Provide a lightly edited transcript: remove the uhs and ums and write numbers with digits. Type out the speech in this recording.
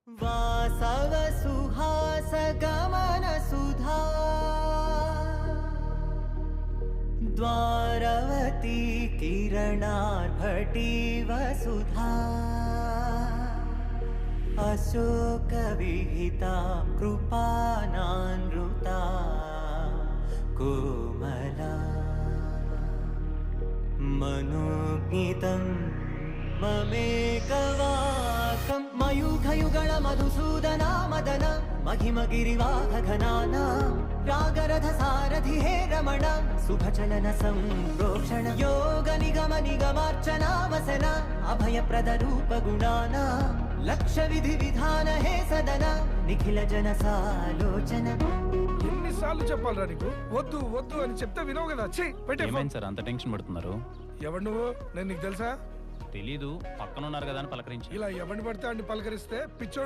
वासव सुहास गमन सुधा द्वारवती किरणार्भटी वसुधा अशोक विहिता कृपानानृता कोमला मनोज्ञितं ममेकवाकं मयूखयुगळ मधुसूदना मदन महिमगिरिवाहघनाना रागरथ सारथि हे रमण शुभचलन संप्रोक्षण योग निगम निगमार्चना वसन अभयप्रद रूप गुणाना लक्ष्य विधि विधान हे सदन निखिल जन सालोचन ఎన్నిసార్లు చెప్పాలరా నీకు వద్దు వద్దు అని చెప్తే వినవు కదా పెట్టే ఏమైంది సార్ అంత టెన్షన్ పడుతున్నారు? ఎవడు నువ్వు? నేను నీకు తెలుసా? తెలీదు, పక్కన ఉన్నారు కదా అని పలకరించి. ఇలా ఎవరిని పడితే అన్ని పలకరిస్తే పిచ్చో